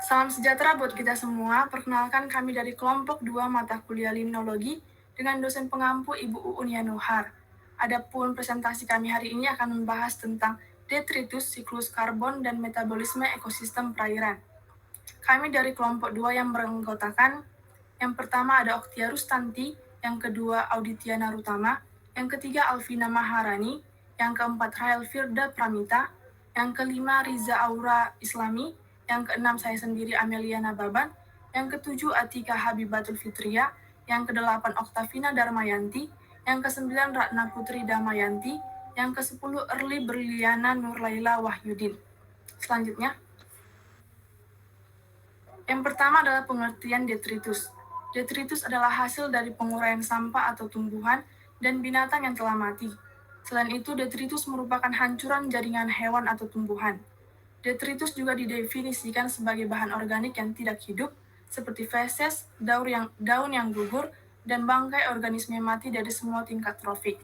Salam sejahtera buat kita semua. Perkenalkan kami dari kelompok 2 mata kuliah limnologi dengan dosen pengampu Ibu Uun Yanuhar. Adapun presentasi kami hari ini akan membahas tentang detritus, siklus karbon, dan metabolisme ekosistem perairan. Kami dari kelompok 2 yang beranggotakan, yang pertama ada Oktia Rustanti, yang kedua Auditia Narutama, yang ketiga Alvina Maharani, yang keempat Rahel Firda Pramita, yang kelima Riza Aura Islami, yang keenam saya sendiri Amelia Nababan, yang ketujuh Atika Habibatul Fitria, yang kedelapan Oktavina Darmayanti, yang kesembilan Ratna Putri Damayanti, yang kesepuluh Erli Berliana Nurlaila Wahyudin. Selanjutnya, yang pertama adalah pengertian detritus. Detritus adalah hasil dari penguraian sampah atau tumbuhan dan binatang yang telah mati. Selain itu, detritus merupakan hancuran jaringan hewan atau tumbuhan. Detritus juga didefinisikan sebagai bahan organik yang tidak hidup, seperti feses, daun yang gugur, dan bangkai organisme mati dari semua tingkat trofik.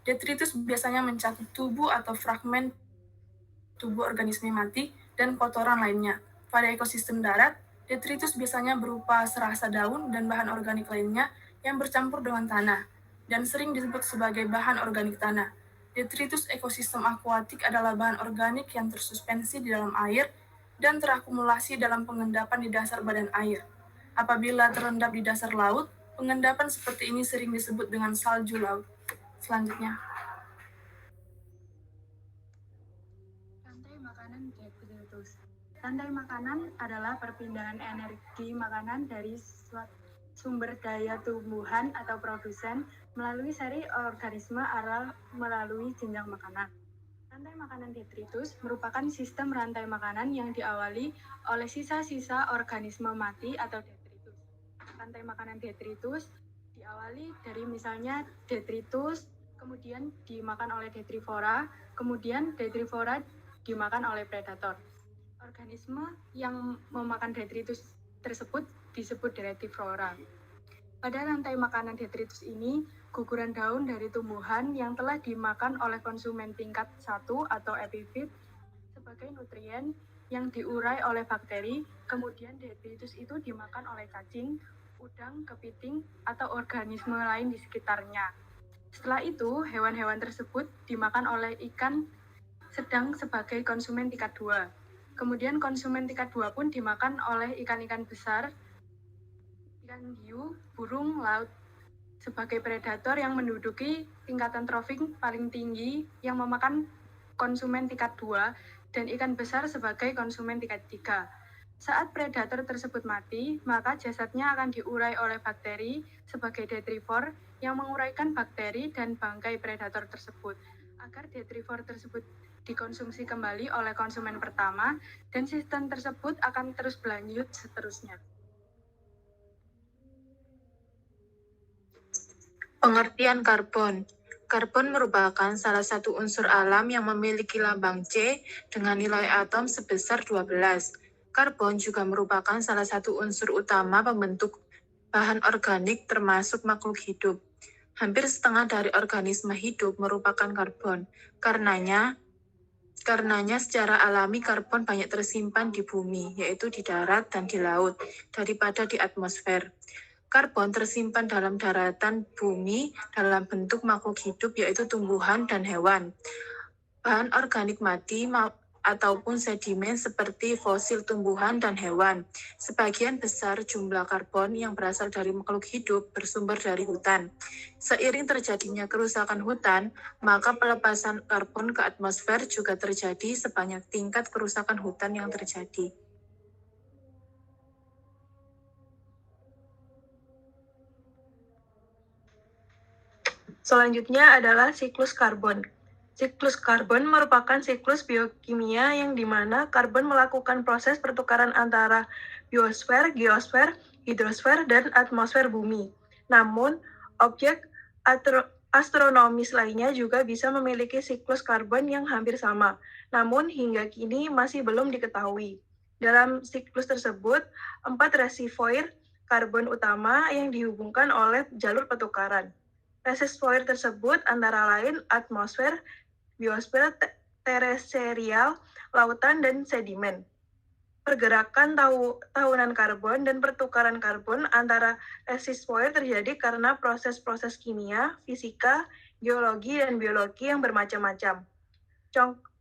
Detritus biasanya mencakup tubuh atau fragmen tubuh organisme mati dan kotoran lainnya. Pada ekosistem darat, detritus biasanya berupa serasa daun dan bahan organik lainnya yang bercampur dengan tanah, dan sering disebut sebagai bahan organik tanah. Detritus ekosistem akuatik adalah bahan organik yang tersuspensi di dalam air dan terakumulasi dalam pengendapan di dasar badan air. Apabila terendap di dasar laut, pengendapan seperti ini sering disebut dengan salju laut. Selanjutnya, Rantai makanan detritus. Rantai makanan adalah perpindahan energi makanan dari sumber daya tumbuhan atau produsen melalui seri organisme melalui jenjang makanan. Rantai makanan detritus merupakan sistem rantai makanan yang diawali oleh sisa-sisa organisme mati atau detritus. Rantai makanan detritus diawali dari misalnya detritus, kemudian dimakan oleh detrivora, kemudian detrivora dimakan oleh predator. Organisme yang memakan detritus tersebut disebut detrivora. Pada rantai makanan detritus ini, guguran daun dari tumbuhan yang telah dimakan oleh konsumen tingkat 1 atau epifit sebagai nutrien yang diurai oleh bakteri, kemudian detritus itu dimakan oleh cacing, udang, kepiting, atau organisme lain di sekitarnya. Setelah itu, hewan-hewan tersebut dimakan oleh ikan sedang sebagai konsumen tingkat 2. Kemudian konsumen tingkat 2 pun dimakan oleh ikan-ikan besar, ikan hiu, burung laut sebagai predator yang menduduki tingkatan trofik paling tinggi yang memakan konsumen tingkat 2 dan ikan besar sebagai konsumen tingkat 3. Saat predator tersebut mati, maka jasadnya akan diurai oleh bakteri sebagai detrivor yang menguraikan bakteri dan bangkai predator tersebut agar detrivor tersebut dikonsumsi kembali oleh konsumen pertama dan sistem tersebut akan terus berlanjut seterusnya. Pengertian karbon. Karbon merupakan salah satu unsur alam yang memiliki lambang C dengan nilai atom sebesar 12. Karbon juga merupakan salah satu unsur utama pembentuk bahan organik termasuk makhluk hidup. Hampir setengah dari organisme hidup merupakan karbon. Karenanya secara alami karbon banyak tersimpan di bumi, yaitu di darat dan di laut, daripada di atmosfer. Karbon tersimpan dalam daratan bumi dalam bentuk makhluk hidup yaitu tumbuhan dan hewan. Bahan organik mati ataupun sedimen seperti fosil tumbuhan dan hewan. Sebagian besar jumlah karbon yang berasal dari makhluk hidup bersumber dari hutan. Seiring terjadinya kerusakan hutan, maka pelepasan karbon ke atmosfer juga terjadi sebanyak tingkat kerusakan hutan yang terjadi. selanjutnya adalah siklus karbon. Siklus karbon merupakan siklus biokimia yang dimana karbon melakukan proses pertukaran antara biosfer, geosfer, hidrosfer, dan atmosfer bumi. Namun, objek astronomis lainnya juga bisa memiliki siklus karbon yang hampir sama, namun hingga kini masih belum diketahui. Dalam siklus tersebut, 4 reservoir karbon utama yang dihubungkan oleh jalur pertukaran. Reservoir tersebut antara lain atmosfer, biosfer, terestrial, lautan, dan sedimen. pergerakan tahunan karbon dan pertukaran karbon antara resistor terjadi karena proses-proses kimia, fisika, geologi, dan biologi yang bermacam-macam.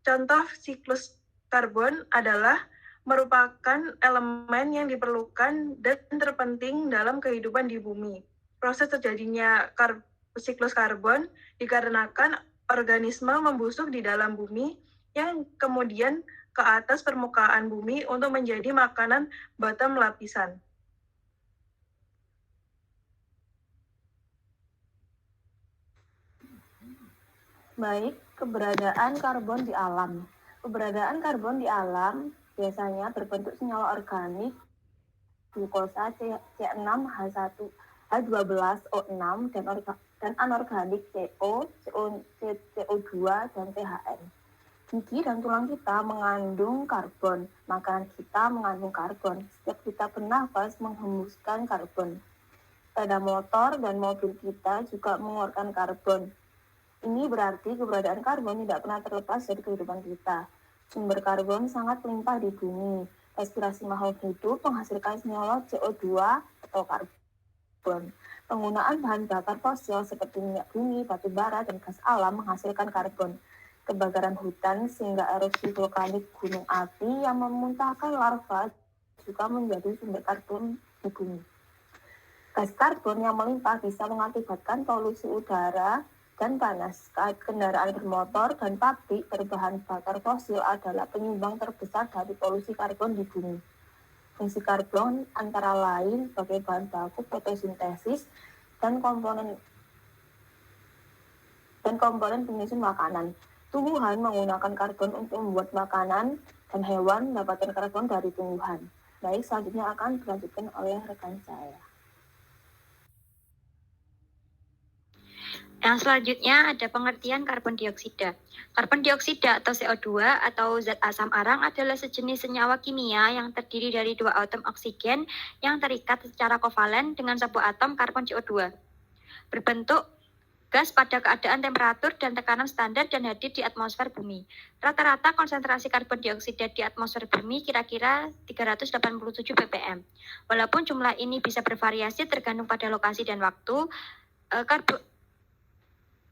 Contoh siklus karbon adalah merupakan elemen yang diperlukan dan terpenting dalam kehidupan di bumi. Proses terjadinya siklus karbon dikarenakan organisme membusuk di dalam bumi yang kemudian ke atas permukaan bumi untuk menjadi makanan bottom lapisan. Baik, keberadaan karbon di alam. Keberadaan karbon di alam biasanya berbentuk senyawa organik glukosa C6H1, H12O6 dan anorganik CO2 dan CHN. Gigi dan tulang kita mengandung karbon, makanan kita mengandung karbon. Setiap kita bernafas menghembuskan karbon. Sepeda motor dan mobil kita juga mengeluarkan karbon. Ini berarti keberadaan karbon tidak pernah terlepas dari kehidupan kita. Sumber karbon sangat melimpah di bumi. Respirasi makhluk hidup menghasilkan senyawa CO2 atau karbon. Penggunaan bahan bakar fosil seperti minyak bumi, batu bara, dan gas alam menghasilkan karbon. Kebakaran hutan sehingga erupsi vulkanik gunung api yang memuntahkan larva juga menjadi sumber karbon di bumi. Gas karbon yang melimpah bisa mengakibatkan polusi udara dan panas. Kendaraan bermotor dan pabrik berbahan bakar fosil adalah penyumbang terbesar dari polusi karbon di bumi. Fungsi karbon antara lain sebagai bahan baku fotosintesis dan komponen penyusun makanan. Tumbuhan menggunakan karbon untuk membuat makanan dan hewan mendapatkan karbon dari tumbuhan. Baik, selanjutnya akan dilanjutkan oleh rekan saya. Yang selanjutnya ada pengertian karbon dioksida. Karbon dioksida atau CO2 atau zat asam arang adalah sejenis senyawa kimia yang terdiri dari dua atom oksigen yang terikat secara kovalen dengan sebuah atom karbon CO2. Berbentuk gas pada keadaan temperatur dan tekanan standar dan hadir di atmosfer bumi. Rata-rata konsentrasi karbon dioksida di atmosfer bumi kira-kira 387 ppm. Walaupun jumlah ini bisa bervariasi tergantung pada lokasi dan waktu,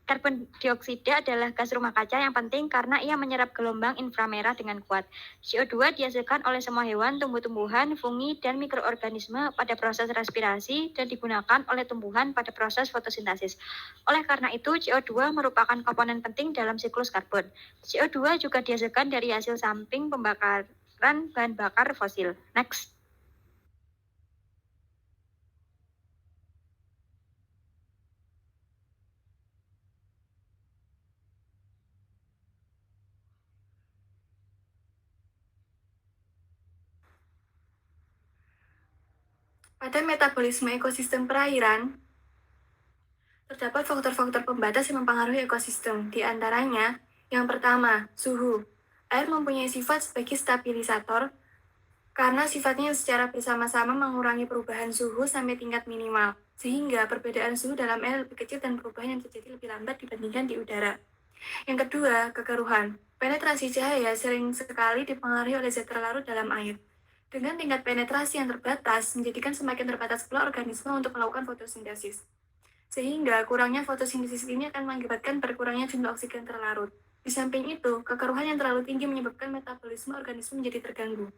karbon dioksida adalah gas rumah kaca yang penting karena ia menyerap gelombang inframerah dengan kuat. CO2 dihasilkan oleh semua hewan, tumbuh-tumbuhan, fungi, dan mikroorganisme pada proses respirasi dan digunakan oleh tumbuhan pada proses fotosintesis. Oleh karena itu, CO2 merupakan komponen penting dalam siklus karbon. CO2 juga dihasilkan dari hasil samping pembakaran bahan bakar fosil. Next. Pada metabolisme ekosistem perairan, terdapat faktor-faktor pembatas yang mempengaruhi ekosistem. Di antaranya, yang pertama, suhu. Air mempunyai sifat sebagai stabilisator karena sifatnya secara bersama-sama mengurangi perubahan suhu sampai tingkat minimal, sehingga perbedaan suhu dalam air lebih kecil dan perubahan yang terjadi lebih lambat dibandingkan di udara. Yang kedua, kekeruhan. Penetrasi cahaya sering sekali dipengaruhi oleh zat terlarut dalam air. Dengan tingkat penetrasi yang terbatas, menjadikan semakin terbatas pula organisme untuk melakukan fotosintesis. Sehingga kurangnya fotosintesis ini akan mengakibatkan berkurangnya jumlah oksigen terlarut. Di samping itu, kekeruhan yang terlalu tinggi menyebabkan metabolisme organisme menjadi terganggu.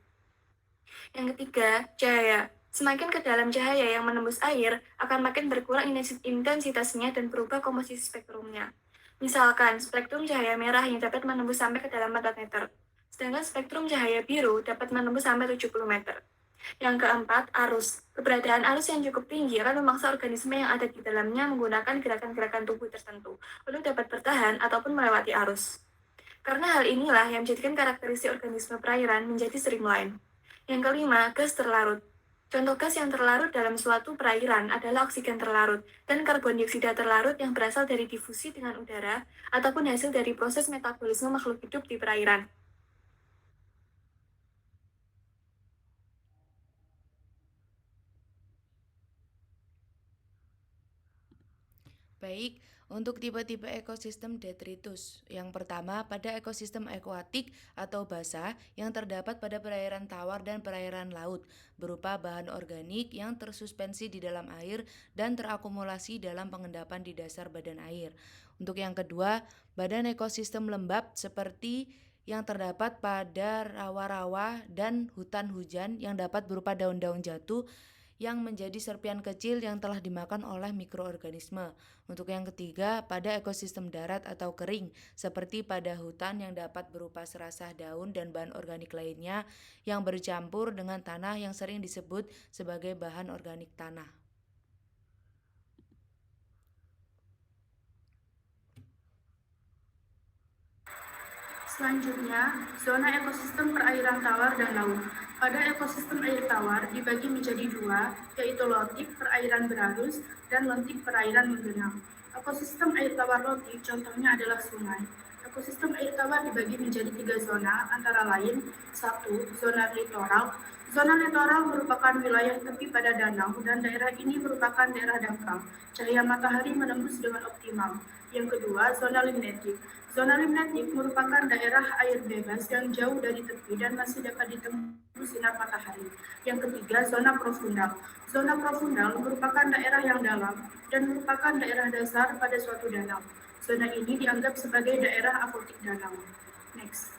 Yang ketiga, cahaya. Semakin ke dalam cahaya yang menembus air, akan makin berkurang intensitasnya dan berubah komposisi spektrumnya. Misalkan, spektrum cahaya merah yang dapat menembus sampai ke dalam 4 meter, sedangkan spektrum cahaya biru dapat menembus sampai 70 meter. Yang keempat, arus. Keberadaan arus yang cukup tinggi akan memaksa organisme yang ada di dalamnya menggunakan gerakan-gerakan tubuh tertentu, untuk dapat bertahan ataupun melewati arus. Karena hal inilah yang menjadikan karakteristik organisme perairan menjadi streamline. Yang kelima, gas terlarut. Contoh gas yang terlarut dalam suatu perairan adalah oksigen terlarut dan karbon dioksida terlarut yang berasal dari difusi dengan udara ataupun hasil dari proses metabolisme makhluk hidup di perairan. Baik, untuk tipe-tipe ekosistem detritus. Yang pertama, pada ekosistem akuatik atau basah yang terdapat pada perairan tawar dan perairan laut, berupa bahan organik yang tersuspensi di dalam air dan terakumulasi dalam pengendapan di dasar badan air. Untuk yang kedua, badan ekosistem lembab seperti yang terdapat pada rawa-rawa dan hutan hujan yang dapat berupa daun-daun jatuh yang menjadi serpian kecil yang telah dimakan oleh mikroorganisme. Untuk yang ketiga, pada ekosistem darat atau kering, seperti pada hutan yang dapat berupa serasah daun dan bahan organik lainnya yang bercampur dengan tanah yang sering disebut sebagai bahan organik tanah. Selanjutnya, zona ekosistem perairan tawar dan laut. Pada ekosistem air tawar dibagi menjadi dua, yaitu lotik perairan berarus dan lentik perairan menggenang. Ekosistem air tawar lotik contohnya adalah sungai. Ekosistem air tawar dibagi menjadi tiga zona, antara lain: 1. Zona litoral. Zona litoral merupakan wilayah tepi pada danau dan daerah ini merupakan daerah dangkal. Cahaya matahari menembus dengan optimal. Yang kedua, zona limnetik. Zona limnetik merupakan daerah air bebas yang jauh dari tepi dan masih dapat ditembus sinar matahari. Yang ketiga, zona profundal. Zona profundal merupakan daerah yang dalam dan merupakan daerah dasar pada suatu danau. Zona ini dianggap sebagai daerah apotik danau. Next.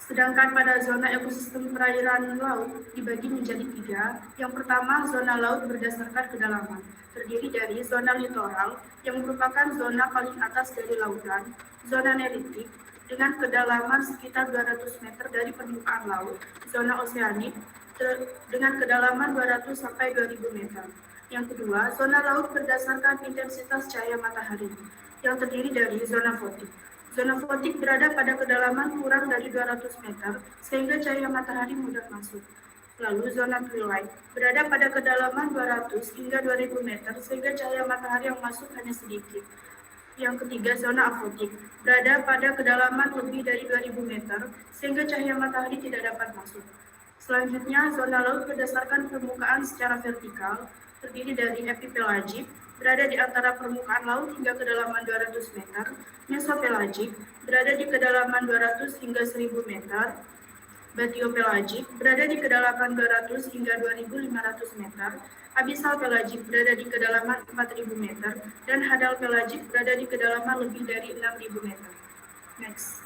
Sedangkan pada zona ekosistem perairan laut dibagi menjadi tiga. Yang pertama, zona laut berdasarkan kedalaman, terdiri dari zona litoral yang merupakan zona paling atas dari lautan, zona neritik dengan kedalaman sekitar 200 meter dari permukaan laut, zona oseanik dengan kedalaman 200 sampai 2000 meter. Yang kedua, zona laut berdasarkan intensitas cahaya matahari yang terdiri dari zona fotik. Zona fotik berada pada kedalaman kurang dari 200 meter, sehingga cahaya matahari mudah masuk. Lalu zona twilight berada pada kedalaman 200 hingga 2000 meter, sehingga cahaya matahari yang masuk hanya sedikit. Yang ketiga, zona afotik berada pada kedalaman lebih dari 2000 meter, sehingga cahaya matahari tidak dapat masuk. Selanjutnya, zona laut berdasarkan permukaan secara vertikal, terdiri dari epipelagik, berada di antara permukaan laut hingga kedalaman 200 meter, mesopelagik, berada di kedalaman 200 hingga 1000 meter, batiopelagik, berada di kedalaman 200 hingga 2500 meter, abyssal pelagik berada di kedalaman 4000 meter, dan hadal pelagik berada di kedalaman lebih dari 6000 meter. Next.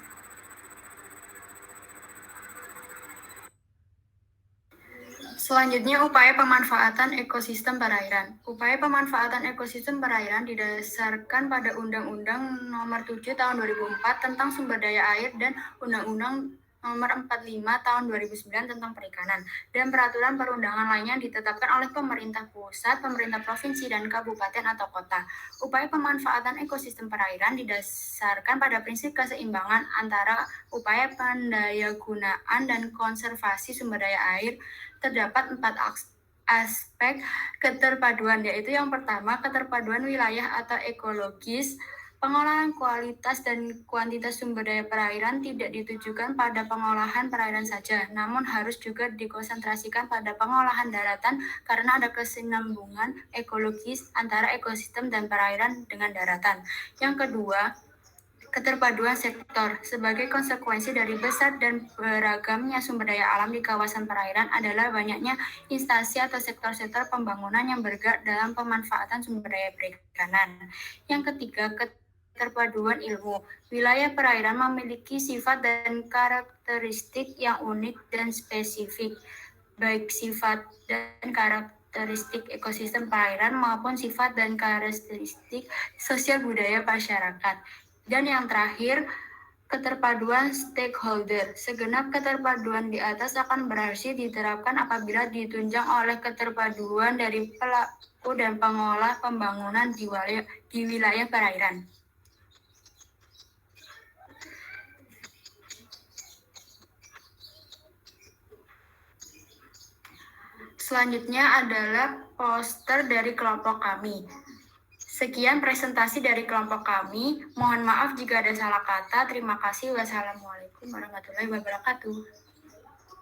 Selanjutnya, upaya pemanfaatan ekosistem perairan. Upaya pemanfaatan ekosistem perairan didasarkan pada Undang-Undang Nomor 7 Tahun 2004 tentang Sumber Daya Air dan Undang-Undang Nomor 45 Tahun 2009 tentang Perikanan, dan peraturan perundangan lainnya yang ditetapkan oleh pemerintah pusat, pemerintah provinsi, dan kabupaten atau kota. Upaya pemanfaatan ekosistem perairan didasarkan pada prinsip keseimbangan antara upaya pendayagunaan dan konservasi sumber daya air. Terdapat 4 aspek keterpaduan, yaitu yang pertama, keterpaduan wilayah atau ekologis. Pengolahan kualitas dan kuantitas sumber daya perairan tidak ditujukan pada pengolahan perairan saja, namun harus juga dikonsentrasikan pada pengolahan daratan karena ada kesinambungan ekologis antara ekosistem dan perairan dengan daratan. Yang kedua, keterpaduan sektor. Sebagai konsekuensi dari besar dan beragamnya sumber daya alam di kawasan perairan adalah banyaknya instansi atau sektor-sektor pembangunan yang bergerak dalam pemanfaatan sumber daya perikanan. Yang ketiga, keterpaduan ilmu. Wilayah perairan memiliki sifat dan karakteristik yang unik dan spesifik, baik sifat dan karakteristik ekosistem perairan maupun sifat dan karakteristik sosial budaya masyarakat. Dan yang terakhir, keterpaduan stakeholder. Segenap keterpaduan di atas akan berhasil diterapkan apabila ditunjang oleh keterpaduan dari pelaku dan pengolah pembangunan di wilayah perairan. Selanjutnya adalah poster dari kelompok kami. Sekian presentasi dari kelompok kami. Mohon maaf jika ada salah kata. Terima kasih. Wassalamualaikum warahmatullahi wabarakatuh.